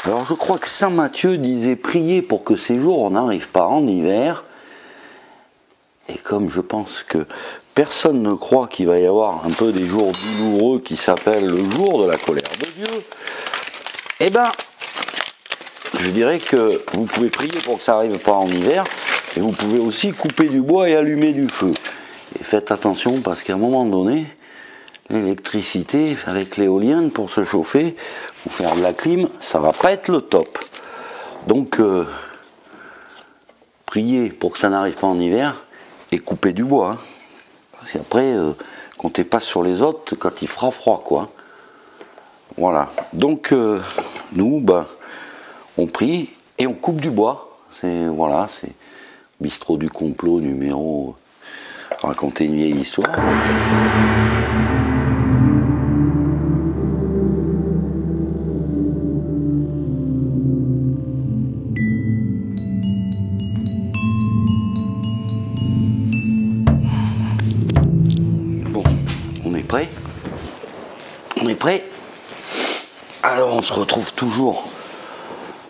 Alors je crois que saint Matthieu disait prier pour que ces jours n'arrivent pas en hiver. Et comme je pense que personne ne croit qu'il va y avoir un peu des jours douloureux qui s'appellent le jour de la colère de Dieu, eh ben, je dirais que vous pouvez prier pour que ça n'arrive pas en hiver, et vous pouvez aussi couper du bois et allumer du feu. Et faites attention parce qu'à un moment donné, l'électricité avec l'éolienne pour se chauffer, pour faire de la clim, ça va pas être le top. Donc, priez pour que ça n'arrive pas en hiver et coupez du bois. Hein. Parce qu'après, comptez pas sur les autres quand il fera froid, quoi. Voilà. Donc, nous, on prie et on coupe du bois. C'est Bistrot du complot numéro. Raconter une vieille histoire. Bon, on est prêt? On est prêt? Alors on se retrouve toujours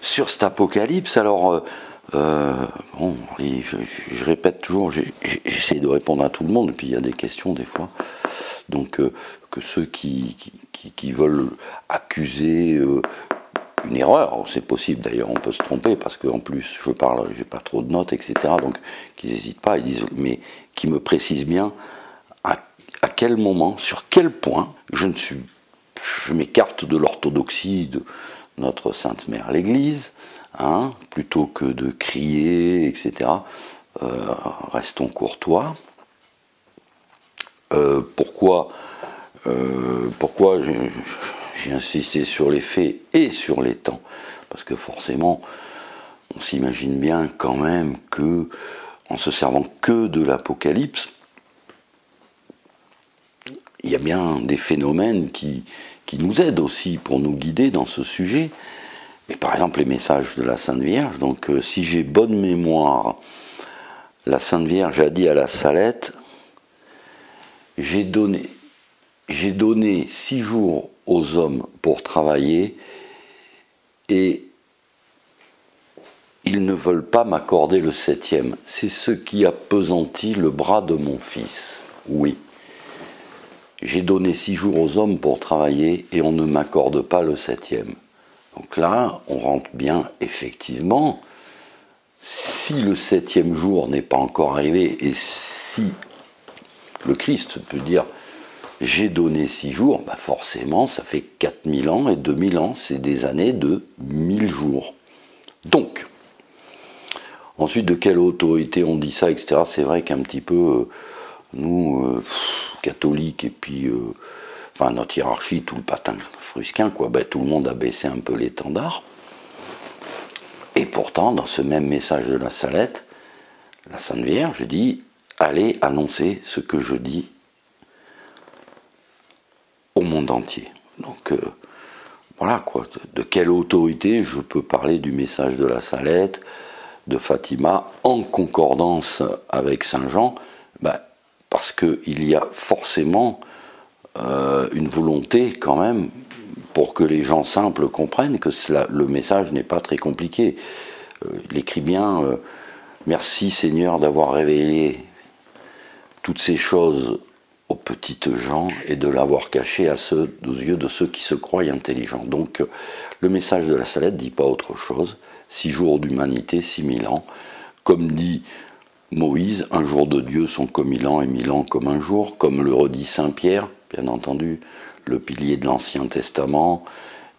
sur cet apocalypse. Alors bon, je répète toujours, j'essaie de répondre à tout le monde, et puis il y a des questions des fois. Donc que ceux qui veulent accuser une erreur, c'est possible d'ailleurs, on peut se tromper, parce qu'en plus je parle, j'ai pas trop de notes, etc. Donc qu'ils n'hésitent pas, ils disent, mais qui me précisent bien à quel moment, sur quel point je m'écarte de l'orthodoxie de notre Sainte Mère l'Église, hein, plutôt que de crier, etc. Restons courtois. Pourquoi j'ai insisté sur les faits et sur les temps? Parce que forcément, on s'imagine bien quand même que, en se servant que de l'Apocalypse, il y a bien des phénomènes qui nous aident aussi pour nous guider dans ce sujet. Et par exemple, les messages de la Sainte Vierge. Donc, si j'ai bonne mémoire, la Sainte Vierge a dit à la Salette, j'ai donné 6 jours aux hommes pour travailler et ils ne veulent pas m'accorder le 7e. C'est ce qui appesantit le bras de mon fils. Oui. J'ai donné 6 jours aux hommes pour travailler et on ne m'accorde pas le 7e. Donc là, on rentre bien, effectivement, si le 7e jour n'est pas encore arrivé et si le Christ peut dire j'ai donné 6 jours, forcément ça fait 4000 ans et 2000 ans, c'est des années de 1000 jours. Donc, ensuite de quelle autorité on dit ça, etc. C'est vrai qu'un petit peu, nous, catholiques, et puis notre hiérarchie, tout le patin frusquin, quoi, tout le monde a baissé un peu l'étendard. Et pourtant, dans ce même message de la Salette, la Sainte Vierge dit allez annoncer ce que je dis au monde entier. Donc voilà quoi, de quelle autorité je peux parler du message de la Salette, de Fatima, en concordance avec Saint Jean? Parce qu'il y a forcément une volonté quand même pour que les gens simples comprennent que le message n'est pas très compliqué. Il écrit bien merci Seigneur d'avoir révélé toutes ces choses aux petites gens et de l'avoir caché aux yeux de ceux qui se croient intelligents. Donc le message de la Salette ne dit pas autre chose. 6 jours d'humanité, 6000 ans. Comme dit Moïse, un jour de Dieu sont comme 1000 ans et 1000 ans comme un jour. Comme le redit Saint Pierre, bien entendu, le pilier de l'Ancien Testament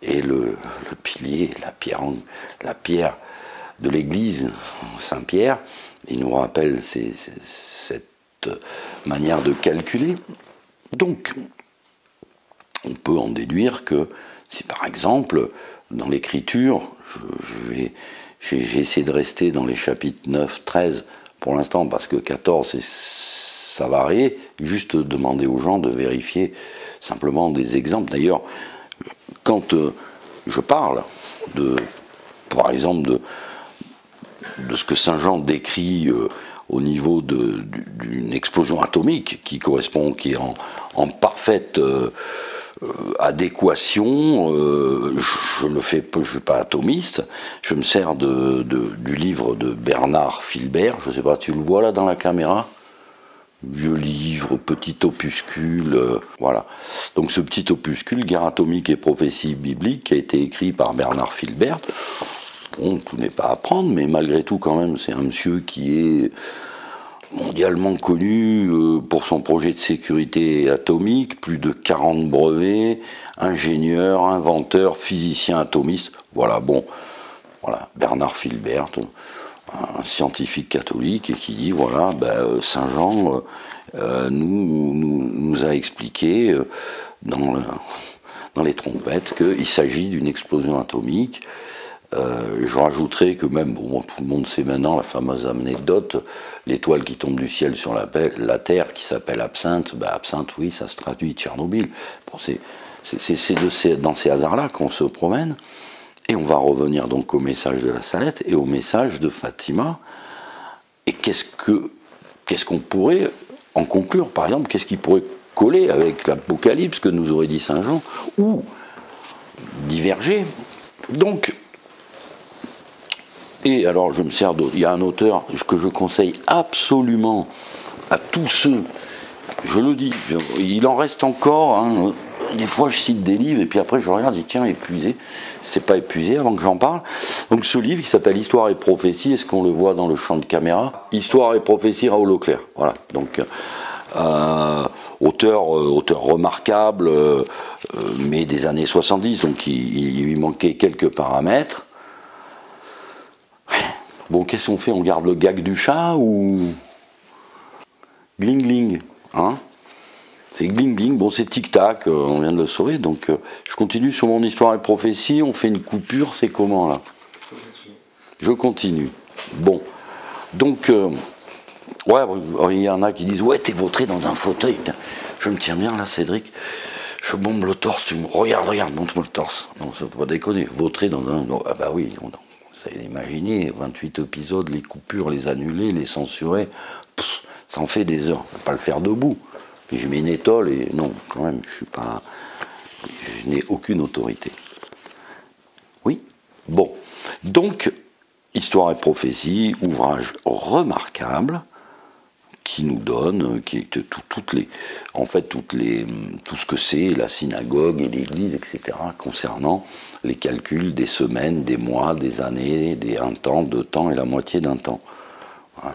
et le pilier, la pierre de l'Église, Saint Pierre. Il nous rappelle cette manière de calculer. Donc, on peut en déduire que si par exemple, dans l'Écriture, j'ai essayé de rester dans les chapitres 9, 13 pour l'instant, parce que 14, ça va varier, juste demander aux gens de vérifier simplement des exemples. D'ailleurs, quand je parle par exemple, de ce que Saint Jean décrit au niveau d'une explosion atomique qui est en parfaite adéquation, je le fais, je ne suis pas atomiste, je me sers du livre de Bernard Filbert, je ne sais pas, tu le vois là dans la caméra? Vieux livre, petit opuscule, voilà. Donc ce petit opuscule, Guerre atomique et prophétie biblique, qui a été écrit par Bernard Filbert, bon, tout n'est pas à prendre, mais malgré tout quand même, c'est un monsieur qui est mondialement connu pour son projet de sécurité atomique, plus de 40 brevets, ingénieur, inventeur, physicien atomiste, voilà, bon, voilà, Bernard Filbert, un scientifique catholique, et qui dit, voilà, ben, Saint Jean nous a expliqué dans les trompettes qu'il s'agit d'une explosion atomique. Je rajouterai que même, bon, tout le monde sait maintenant la fameuse anecdote, l'étoile qui tombe du ciel sur la Terre, qui s'appelle Absinthe, ben, Absinthe, oui, ça se traduit Tchernobyl. Bon, c'est dans ces hasards-là qu'on se promène. Et on va revenir donc au message de la Salette et au message de Fatima. Et qu'est-ce qu'on pourrait en conclure, par exemple, qu'est-ce qui pourrait coller avec l'Apocalypse que nous aurait dit Saint Jean, ou diverger. Donc, et alors je me sers d'autres. Il y a un auteur que je conseille absolument à tous ceux, je le dis, il en reste encore, hein, des fois je cite des livres et puis après je regarde, je dis tiens, épuisé, c'est pas épuisé avant que j'en parle. Donc ce livre qui s'appelle Histoire et prophétie, est-ce qu'on le voit dans le champ de caméra? Histoire et prophétie, Raoul Auclair, voilà. Donc auteur remarquable, mais des années 70, donc il lui manquait quelques paramètres. Bon, qu'est-ce qu'on fait? On garde le gag du chat ou gling gling, hein? C'est gling gling, bon c'est tic-tac, on vient de le sauver, donc je continue sur mon histoire et prophétie, on fait une coupure, c'est comment là? Je continue. Bon, donc, ouais, il y en a qui disent, ouais, t'es vautré dans un fauteuil, je me tiens bien là, Cédric, je bombe le torse, tu me regarde, montre-moi le torse. Non, ça faut pas déconner, vautré dans un... Non, ah bah oui, vous savez imaginer, 28 épisodes, les coupures, les annuler, les censurer, ça en fait des heures, on va pas le faire debout. Puis je mets une étole et non, quand même, je n'ai aucune autorité. Oui? Bon. Donc, Histoire et prophétie, ouvrage remarquable, qui nous donne, qui est tout ce que c'est la synagogue et l'église, etc., concernant les calculs des semaines, des mois, des années, un temps, 2 temps et la moitié d'un temps. Ouais,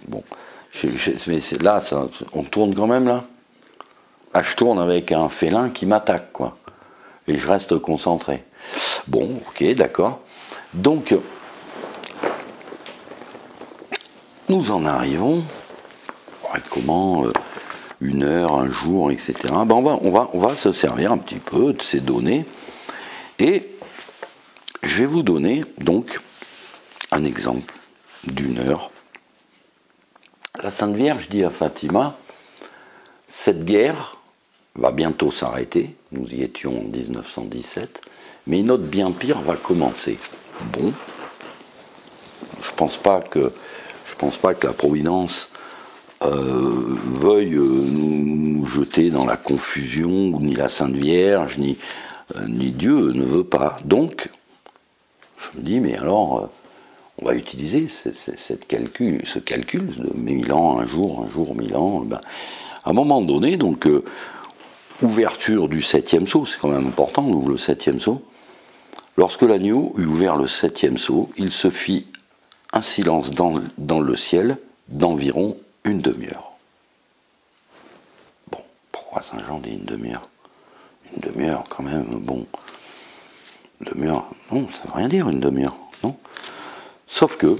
bon. Mais là, on tourne quand même là. Ah, je tourne avec un félin qui m'attaque, quoi. Et je reste concentré. Bon, ok, d'accord. Donc, nous en arrivons. Comment 1 heure, un jour, etc. Ben on va se servir un petit peu de ces données. Et je vais vous donner donc un exemple d'1 heure. La Sainte Vierge dit à Fatima, cette guerre va bientôt s'arrêter, nous y étions en 1917, mais une autre bien pire va commencer. Bon, je pense pas que la Providence veuille nous jeter dans la confusion, ni la Sainte Vierge, ni Dieu ne veut pas. Donc, je me dis, mais alors... on va utiliser ce calcul de 1000 ans, un jour, 1000 ans. Ben, à un moment donné, donc, ouverture du 7e sceau, c'est quand même important, on ouvre le 7e sceau. Lorsque l'agneau eut ouvert le 7e sceau, il se fit un silence dans le ciel d'environ 1 demi-heure. Bon, pourquoi Saint Jean dit 1 demi-heure? 1 demi-heure, quand même, bon. 1 demi-heure, non, ça ne veut rien dire 1 demi-heure, non? Sauf que,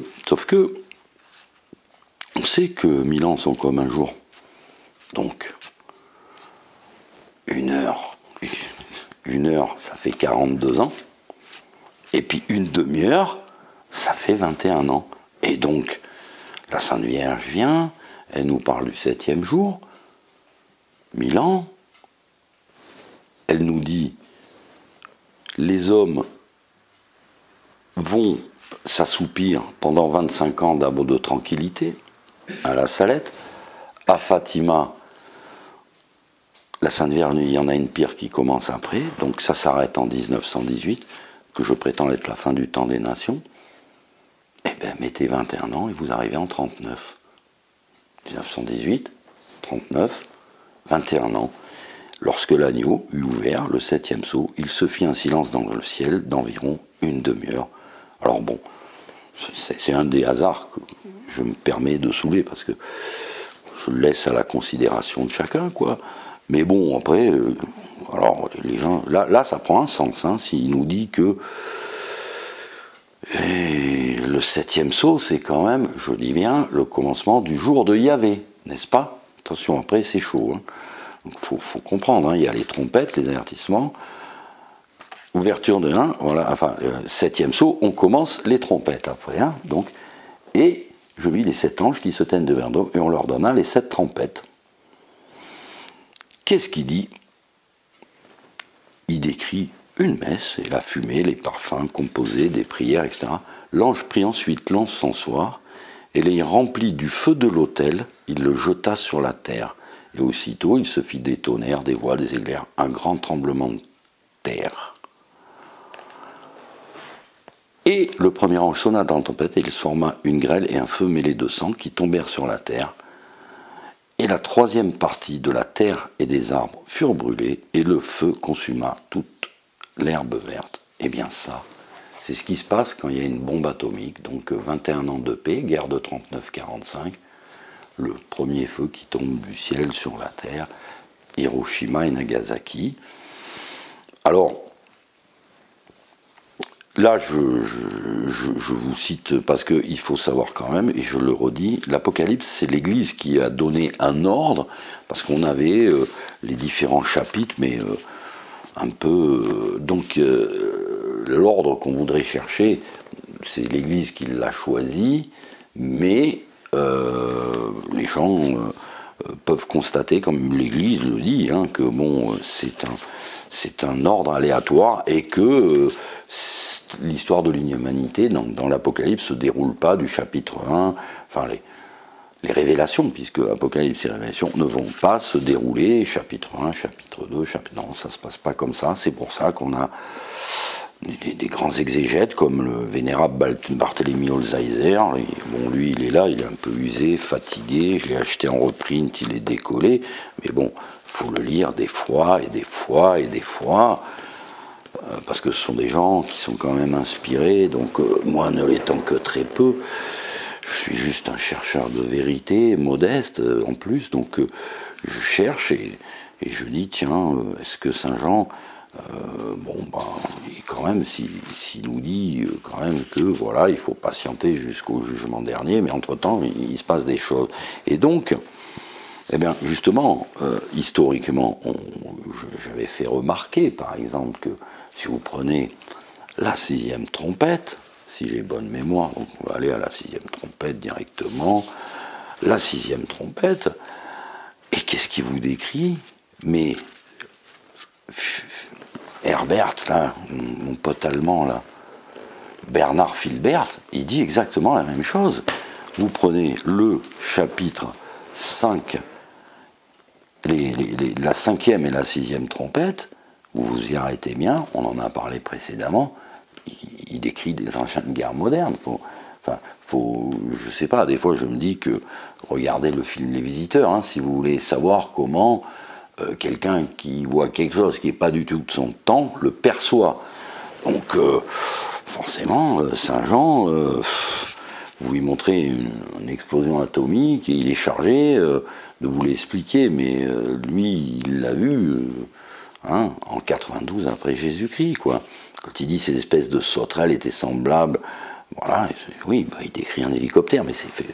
on sait que 1000 ans sont comme un jour. Donc, 1 heure, ça fait 42 ans. Et puis 1 demi-heure, ça fait 21 ans. Et donc, la Sainte Vierge vient, elle nous parle du 7e jour, 1000 ans. Elle nous dit, les hommes vont s'assoupir pendant 25 ans d'abord de tranquillité à la Salette. À Fatima, La Sainte Vierge, il y en a une pire qui commence après, donc ça s'arrête en 1918, que je prétends être la fin du temps des nations. Eh bien, mettez 21 ans et vous arrivez en 39. 1918, 39, 21 ans. Lorsque l'agneau eut ouvert le 7e sceau, il se fit un silence dans le ciel d'environ une demi-heure. Alors bon, c'est un des hasards que je me permets de soulever, parce que je laisse à la considération de chacun, quoi. Mais bon, après, alors les gens, là ça prend un sens, hein, s'il nous dit que le 7e sceau, c'est quand même, je dis bien, le commencement du jour de Yahvé, n'est-ce pas? Attention, après c'est chaud, hein. Donc faut comprendre, hein, il y a les trompettes, les avertissements, ouverture de 1, voilà, enfin, 7e sceau, on commence les trompettes après, hein, donc, et je vis les 7 anges qui se tiennent devant eux, et on leur donna les 7 trompettes. Qu'est-ce qu'il dit? Il décrit une messe, et la fumée, les parfums composés, des prières, etc. L'ange prit ensuite l'encensoir, et l'ayant rempli du feu de l'autel, il le jeta sur la terre. Et aussitôt il se fit des tonnerres, des voix, des éclairs, un grand tremblement de terre. Et le premier ange sonna dans la tempête, et il se forma une grêle et un feu mêlé de sang qui tombèrent sur la terre. Et la troisième partie de la terre et des arbres furent brûlés, et le feu consuma toute l'herbe verte. Eh bien ça, c'est ce qui se passe quand il y a une bombe atomique, donc 21 ans de paix, guerre de 39-45, le premier feu qui tombe du ciel sur la terre, Hiroshima et Nagasaki. Alors, là, je vous cite, parce qu'il faut savoir quand même, et je le redis, l'Apocalypse, c'est l'Église qui a donné un ordre, parce qu'on avait les différents chapitres, mais un peu... donc, l'ordre qu'on voudrait chercher, c'est l'Église qui l'a choisi, mais les gens peuvent constater, comme l'Église le dit, hein, que bon, c'est un ordre aléatoire, et que l'histoire de l'humanité dans l'Apocalypse se déroule pas du chapitre 1, enfin les révélations, puisque Apocalypse et Révélation ne vont pas se dérouler chapitre 1, chapitre 2, non, ça se passe pas comme ça. C'est pour ça qu'on a des grands exégètes comme le vénérable Barthélemy Holzheiser. Bon, lui, il est là, il est un peu usé, fatigué, je l'ai acheté en reprint, il est décollé, mais bon, faut le lire des fois et des fois et des fois, parce que ce sont des gens qui sont quand même inspirés, donc moi ne l'étant que très peu, je suis juste un chercheur de vérité, modeste en plus, donc je cherche et je dis, tiens, est-ce que Saint Jean, quand même, s'il nous dit quand même que voilà, il faut patienter jusqu'au jugement dernier, mais entre-temps, il se passe des choses. Et donc, eh bien, justement, historiquement, j'avais fait remarquer, par exemple, que si vous prenez la 6e trompette, si j'ai bonne mémoire, donc on va aller à la 6e trompette directement, la 6e trompette, et qu'est-ce qui vous décrit? Mais Herbert, là, mon pote allemand, là, Bernard Filbert, il dit exactement la même chose. Vous prenez le chapitre 5, la 5e et la 6e trompette, vous vous y arrêtez bien, on en a parlé précédemment, il décrit des engins de guerre modernes. Je sais pas, des fois je me dis que, regardez le film Les Visiteurs, hein, si vous voulez savoir comment quelqu'un qui voit quelque chose qui n'est pas du tout de son temps le perçoit. Donc forcément, Saint Jean, vous lui montrez une explosion atomique et il est chargé de vous l'expliquer, mais lui, il l'a vu en 92 après Jésus-Christ, quoi. Quand il dit ces espèces de sauterelles étaient semblables, voilà, oui, il décrit un hélicoptère, mais c'est fait.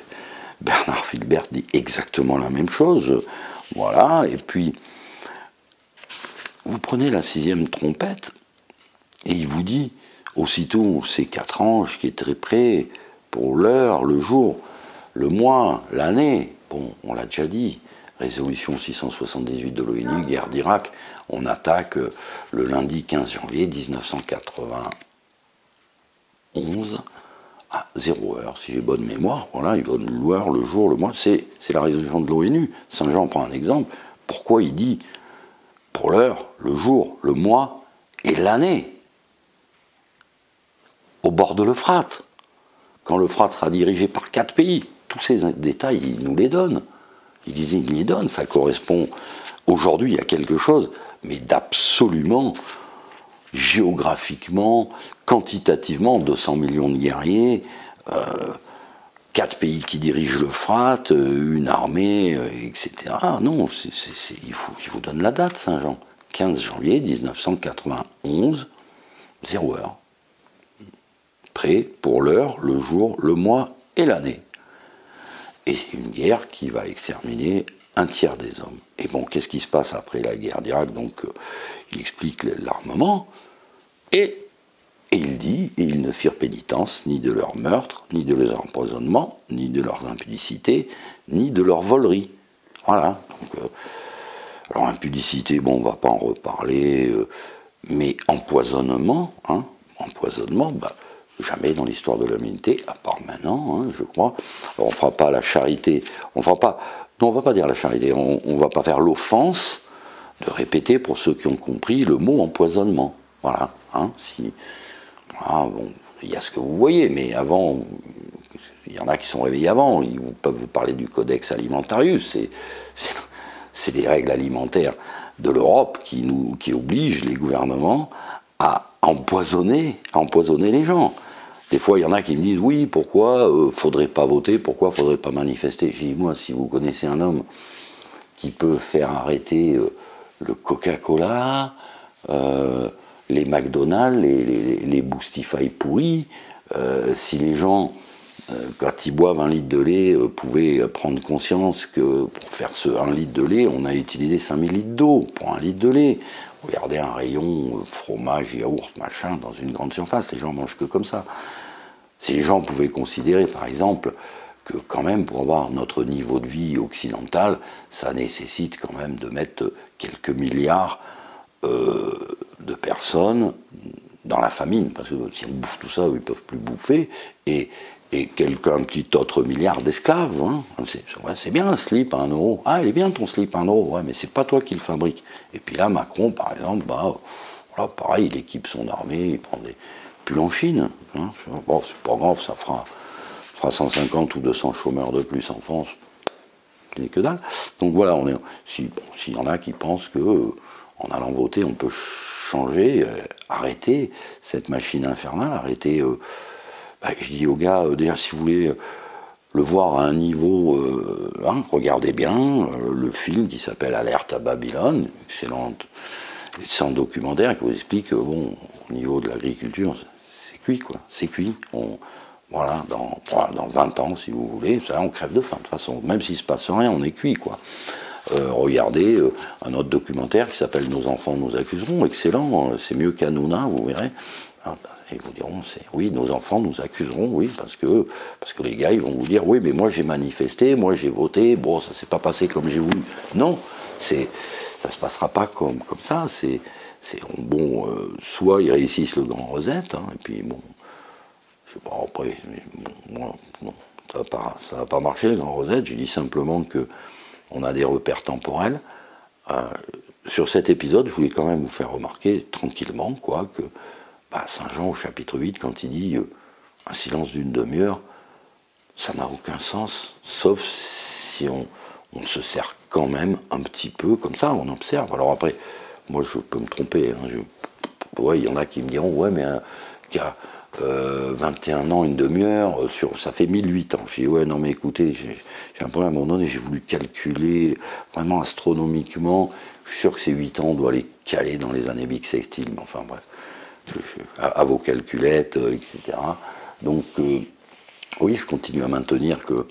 Bernard Filbert dit exactement la même chose, voilà, et puis vous prenez la 6e trompette, et il vous dit, aussitôt ces 4 anges qui étaient prêts pour l'heure, le jour, le mois, l'année, bon, on l'a déjà dit, résolution 678 de l'ONU, guerre d'Irak, on attaque le lundi 15 janvier 1991 à 0 heure, si j'ai bonne mémoire, voilà, il donne l'heure, le jour, le mois, c'est la résolution de l'ONU. Saint Jean prend un exemple, pourquoi il dit pour l'heure, le jour, le mois et l'année, au bord de l'Euphrate. Quand l'Euphrate sera dirigé par 4 pays, tous ces détails, il nous les donne. Il les donne, ça correspond. Aujourd'hui, il y a quelque chose, mais d'absolument, géographiquement, quantitativement, 200 millions de guerriers, 4 pays qui dirigent l'Euphrate, une armée, etc. Non, il vous donne la date, Saint-Jean. 15 janvier 1991, 0 heure. Prêt pour l'heure, le jour, le mois et l'année. Et une guerre qui va exterminer un tiers des hommes. Et bon, qu'est-ce qui se passe après la guerre d'Irak? Donc, il explique l'armement, et il dit, et ils ne firent pénitence ni de leur meurtre, ni de leurs empoisonnements, ni de leurs impudicités, ni de leur volerie. Voilà. Donc, alors, impudicité, bon, on ne va pas en reparler, mais empoisonnement, jamais dans l'histoire de l'humanité, à part maintenant, je crois. Alors, on ne fera pas la charité, on va pas dire la charité, on ne va pas faire l'offense de répéter, pour ceux qui ont compris, le mot empoisonnement. Voilà. Bon, il y a ce que vous voyez, mais avant, il y en a qui sont réveillés avant, ils peuvent vous parler du Codex Alimentarius, c'est les règles alimentaires de l'Europe qui obligent les gouvernements à empoisonner les gens. Des fois, il y en a qui me disent, oui, pourquoi faudrait pas voter, pourquoi faudrait pas manifester? J'ai dit, moi, si vous connaissez un homme qui peut faire arrêter le Coca-Cola, les McDonald's, les Boostify pourris, si les gens, quand ils boivent 1 litre de lait, pouvaient prendre conscience que pour faire ce 1 litre de lait, on a utilisé 5000 litres d'eau pour 1 litre de lait. Regardez un rayon fromage, yaourt, machin, dans une grande surface, les gens mangent que comme ça. Si les gens pouvaient considérer, par exemple, que quand même, pour avoir notre niveau de vie occidental, ça nécessite quand même de mettre quelques milliards de personnes dans la famine, parce que si on bouffe tout ça, ils ne peuvent plus bouffer, et un petit autre milliard d'esclaves. C'est bien un slip à 1 euro. Ah, il est bien ton slip à 1 euro, ouais, mais c'est pas toi qui le fabrique. Et puis là, Macron, par exemple, voilà, pareil, il équipe son armée, il prend des pulls en Chine. Bon, c'est pas grave, ça fera 150 ou 200 chômeurs de plus en France. C'est que dalle. Donc voilà, s'il y en a qui pensent que en allant voter, on peut changer, arrêter cette machine infernale, arrêter. Je dis aux gars, déjà, si vous voulez le voir à un niveau, regardez bien le film qui s'appelle Alerte à Babylone, excellent documentaire qui vous explique bon, au niveau de l'agriculture, c'est cuit, quoi, c'est cuit. Voilà, dans 20 ans, si vous voulez, ça, on crève de faim, de toute façon. Même s'il ne se passe rien, on est cuit, quoi. Regardez un autre documentaire qui s'appelle Nos enfants nous accuseront, excellent, c'est mieux qu'Hanouna, vous verrez. Ils vous diront, oui, nos enfants nous accuseront, oui, parce que les gars, ils vont vous dire, oui, mais moi j'ai manifesté, moi j'ai voté, bon, ça s'est pas passé comme j'ai voulu. Non, ça se passera pas comme ça. Soit ils réussissent le grand reset, et puis bon, je sais pas, après, moi, non, ça va pas marcher le grand reset. Je dis simplement que on a des repères temporels. Sur cet épisode, je voulais quand même vous faire remarquer tranquillement, quoi, que Saint-Jean au chapitre 8, quand il dit un silence d'une demi-heure, ça n'a aucun sens, sauf si on se sert quand même un petit peu comme ça, on observe. Alors après, moi je peux me tromper, il y en a qui me diront, ouais, mais qui a 21 ans, une demi-heure, ça fait 1008 ans. Je dis, ouais, non mais écoutez, j'ai un problème à un moment donné, j'ai voulu calculer vraiment astronomiquement, je suis sûr que ces 8 ans, on doit les caler dans les années bissextiles, mais enfin bref. À vos calculettes, etc. Donc, oui, je continue à maintenir que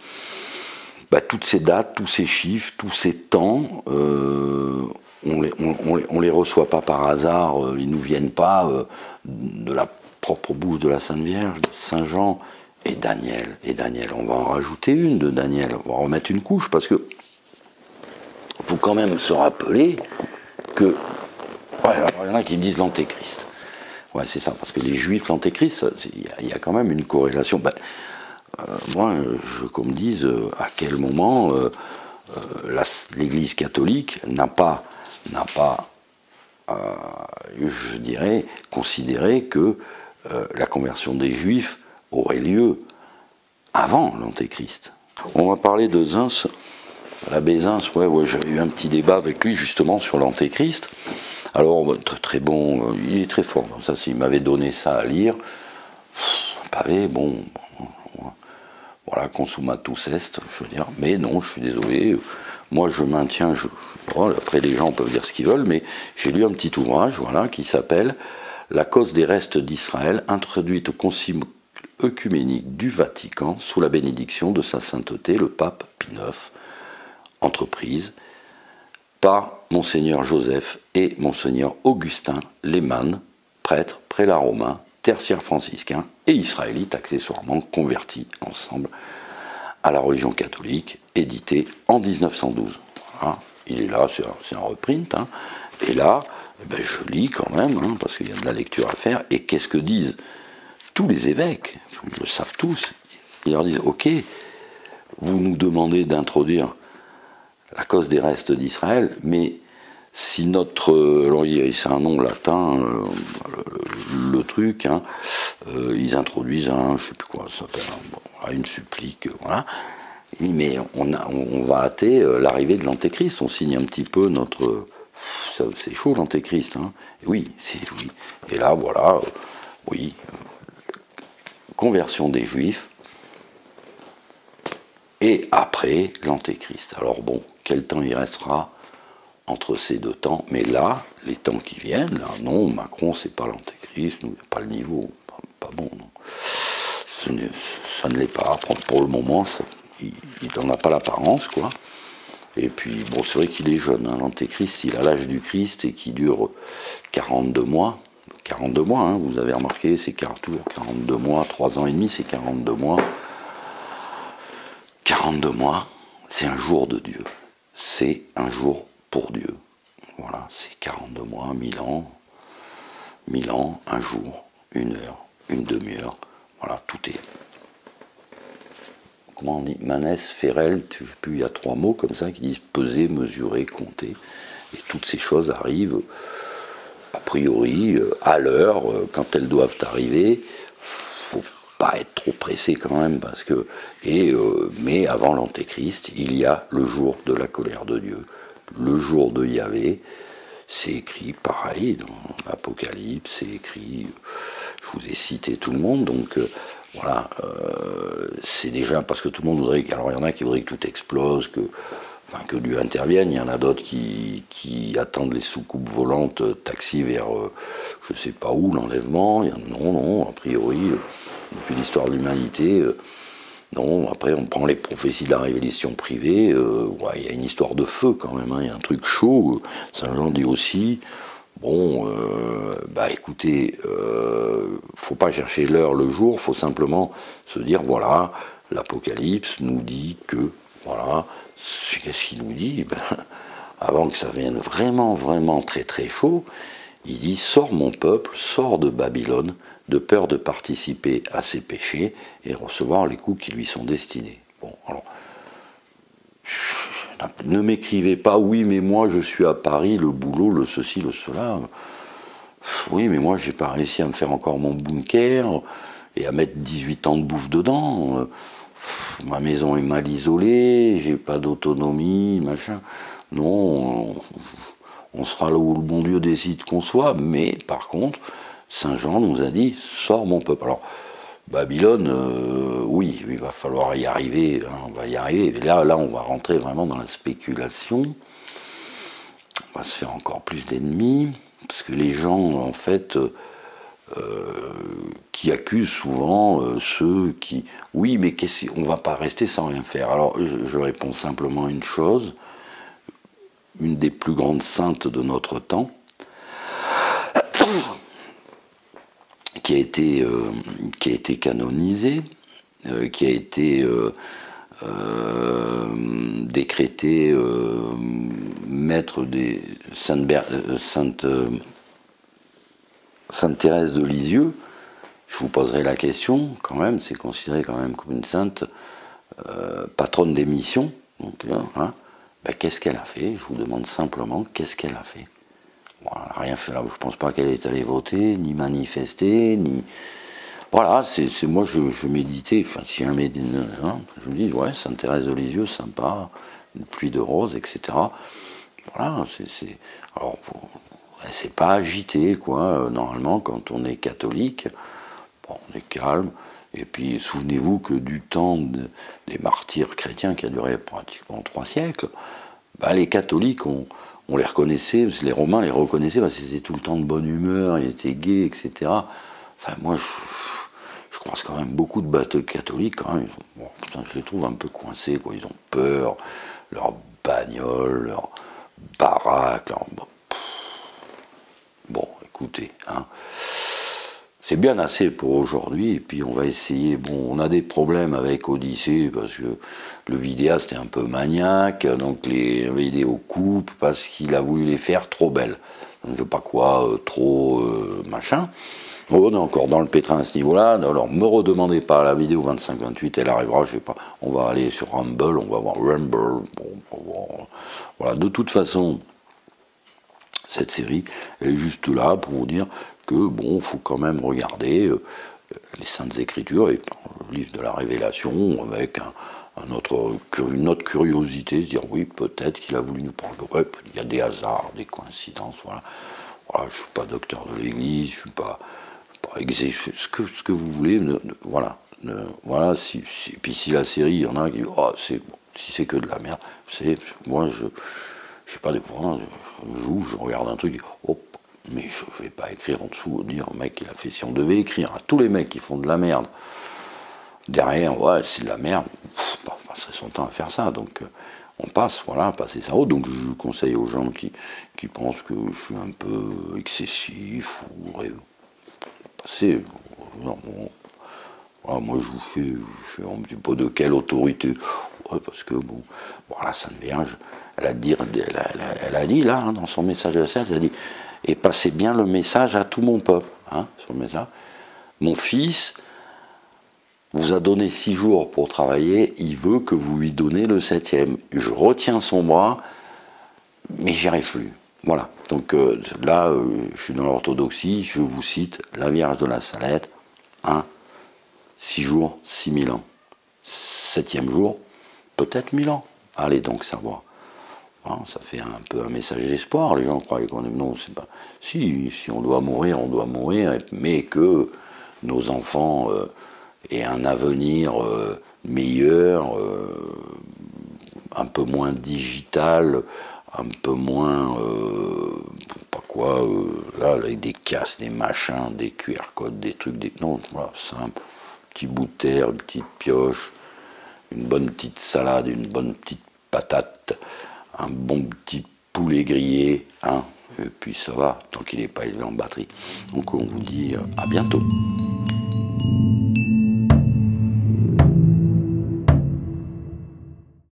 toutes ces dates, tous ces chiffres, tous ces temps, on les reçoit pas par hasard, ils nous viennent pas de la propre bouche de la Sainte Vierge, de Saint Jean et Daniel. Et Daniel, on va en rajouter une de Daniel, on va en remettre une couche, parce que faut quand même se rappeler que, alors, il y en a qui me disent l'antéchrist. Ouais, c'est ça, parce que les juifs, l'antéchrist, il y a quand même une corrélation. Moi, je veux qu'on me dise à quel moment l'Église catholique n'a pas je dirais, considérer que la conversion des Juifs aurait lieu avant l'Antéchrist. On va parler de Zins. L'abbé Zins, ouais, j'avais eu un petit débat avec lui justement sur l'Antéchrist. Alors, très, très bon, il est très fort. Ça, s'il m'avait donné ça à lire, pavé, bon, voilà, consumatus est, je veux dire. Mais non, je suis désolé. Moi, je maintiens. Bon, après, les gens peuvent dire ce qu'ils veulent, mais j'ai lu un petit ouvrage, voilà, qui s'appelle La cause des restes d'Israël, introduite au concile œcuménique du Vatican sous la bénédiction de sa sainteté, le pape Pie IX, entreprise par Monseigneur Joseph et Monseigneur Augustin Lehmann, prêtre, prélat romain, tertiaire franciscain et israélite accessoirement convertis ensemble à la religion catholique, édité en 1912. Voilà. Il est là, c'est un reprint. Hein. Et là, je lis quand même, hein, parce qu'il y a de la lecture à faire. Et qu'est-ce que disent tous les évêques? Ils le savent tous. Ils leur disent, ok, vous nous demandez d'introduire la cause des restes d'Israël, mais si notre... c'est un nom latin, le truc, hein, ils introduisent un, je ne sais plus quoi ça s'appelle, une supplique, voilà. Mais on va hâter l'arrivée de l'Antéchrist, on signe un petit peu notre... C'est chaud l'Antéchrist, hein. Oui, oui. Et là, voilà, oui, conversion des Juifs, et après l'Antéchrist. Alors bon, quel temps il restera entre ces deux temps? Mais là, les temps qui viennent, là, non, Macron, c'est pas l'Antéchrist, pas le niveau, pas bon, non. Ça ne l'est pas. Pour le moment, il n'en a pas l'apparence, quoi. Et puis, bon, c'est vrai qu'il est jeune, hein, l'Antéchrist, il a l'âge du Christ et qui dure 42 mois. 42 mois, hein, vous avez remarqué, c'est toujours 42 mois, 3 ans et demi, c'est 42 mois. 42 mois, c'est un jour de Dieu. C'est un jour pour Dieu. Voilà, c'est 42 mois, 1000 ans, un jour, une heure, une demi-heure. Voilà, tout est... Comment on dit? Manès, Ferrel, je sais plus, il y a 3 mots comme ça qui disent peser, mesurer, compter. Et toutes ces choses arrivent, a priori, à l'heure, quand elles doivent arriver. Faut pas être trop pressé quand même, parce que... mais avant l'Antéchrist, il y a le jour de la colère de Dieu, le jour de Yahvé. C'est écrit pareil dans l'Apocalypse, c'est écrit, je vous ai cité tout le monde, donc voilà, c'est déjà parce que tout le monde voudrait, alors il y en a qui voudraient que tout explose, que Dieu intervienne, il y en a d'autres qui attendent les soucoupes volantes, taxis vers je sais pas où, l'enlèvement, non, a priori, depuis l'histoire de l'humanité, non, après on prend les prophéties de la révélation privée, il y a une histoire de feu quand même, hein, il y a un truc chaud, Saint Jean dit aussi, bon, écoutez, faut pas chercher l'heure, le jour, faut simplement se dire, voilà, l'Apocalypse nous dit que, voilà, qu'est-ce qu'il nous dit? Avant que ça vienne vraiment, vraiment très très chaud, il dit, sors mon peuple, sors de Babylone, de peur de participer à ses péchés et recevoir les coups qui lui sont destinés. Bon, alors, ne m'écrivez pas, oui, mais moi je suis à Paris, le boulot, le ceci, le cela. Oui, mais moi j'ai pas réussi à me faire encore mon bunker et à mettre 18 ans de bouffe dedans. Ma maison est mal isolée, j'ai pas d'autonomie, machin. Non, on sera là où le bon Dieu décide qu'on soit, mais par contre, Saint Jean nous a dit, sors mon peuple. Alors, Babylone, oui, il va falloir y arriver, hein, on va y arriver. Là, on va rentrer vraiment dans la spéculation. On va se faire encore plus d'ennemis, parce que les gens, en fait, qui accusent souvent ceux qui... Oui, mais on ne va pas rester sans rien faire. Alors, je réponds simplement une chose, une des plus grandes saintes de notre temps, qui a été canonisée, qui a été décrété maître des Sainte Thérèse de Lisieux. Je vous poserai la question, quand même, c'est considéré quand même comme une sainte patronne des missions. Donc, hein, qu'est-ce qu'elle a fait? Je vous demande simplement, qu'est-ce qu'elle a fait? Voilà, elle n'a rien fait là. Je pense pas qu'elle est allée voter, ni manifester, ni... Voilà, c'est moi je méditais, enfin si un médine, hein, je me dis, ouais, Sainte-Thérèse de Lisieux, sympa, une pluie de roses, etc. Voilà, alors, c'est pas agité, quoi. Normalement, quand on est catholique, bon, on est calme. Et puis, souvenez-vous que du temps des martyrs chrétiens qui a duré pratiquement 3 siècles, bah, les catholiques, on les reconnaissait, parce que les Romains les reconnaissaient, parce qu'ils étaient tout le temps de bonne humeur, ils étaient gais, etc. Enfin, moi, je croise quand même beaucoup de bateaux catholiques, quand même. Bon, putain, je les trouve un peu coincés, quoi. Ils ont peur, leur bagnole, leur baraque, leur... Bon, écoutez, hein. C'est bien assez pour aujourd'hui, et puis on va essayer. Bon, on a des problèmes avec Odyssée, parce que le vidéaste est un peu maniaque, donc les vidéos coupent, parce qu'il a voulu les faire trop belles. Je ne veux pas quoi, trop machin. On est encore dans le pétrin à ce niveau-là, alors me redemandez pas la vidéo 25-28, elle arrivera, je sais pas. On va aller sur Rumble, on va voir Rumble. Bon, voilà, de toute façon, cette série, elle est juste là pour vous dire que bon, faut quand même regarder les Saintes Écritures et le livre de la Révélation avec une autre curiosité, se dire oui, peut-être qu'il a voulu nous parler. Ouais, il y a des hasards, des coïncidences, voilà. Voilà, je suis pas docteur de l'Église, je suis pas ce que vous voulez, voilà. Voilà, puis si la série, il y en a qui disent, oh, si c'est que de la merde, moi je sais pas, des fois, je regarde un truc, oh, mais je vais pas écrire en dessous, dire, mec, il a fait, si on devait écrire à tous les mecs qui font de la merde, derrière, ouais, c'est de la merde, on passerait son temps à faire ça, donc on passe, voilà, passer ça haut, donc je conseille aux gens qui pensent que je suis un peu excessif, ou passer, non, bon, voilà, moi je fais un petit peu de quelle autorité, ouais, parce que bon, voilà, Sainte Vierge, elle a dit là, hein, dans son message de la Sainte, elle a dit, et passez bien le message à tout mon peuple, hein, sur le message. Mon fils vous a donné 6 jours pour travailler, il veut que vous lui donnez le 7e. Je retiens son bras, mais j'y arrive plus. Voilà, donc là, je suis dans l'orthodoxie, je vous cite la Vierge de la Salette, hein, 6 jours, 6000 ans. 7e jour, peut-être 1000 ans. Allez donc savoir. Hein, ça fait un peu un message d'espoir. Les gens croient qu'on est... Non, c'est pas... Si on doit mourir, on doit mourir, mais que nos enfants aient un avenir meilleur, un peu moins digital, un peu moins... pas quoi, là, avec des casses, des machins, des QR codes, des trucs, des... Non, voilà, simple. Petit bout de terre, une petite pioche, une bonne petite salade, une bonne petite patate, un bon petit poulet grillé, hein, et puis ça va, tant qu'il n'est pas élevé en batterie. Donc on vous dit à bientôt.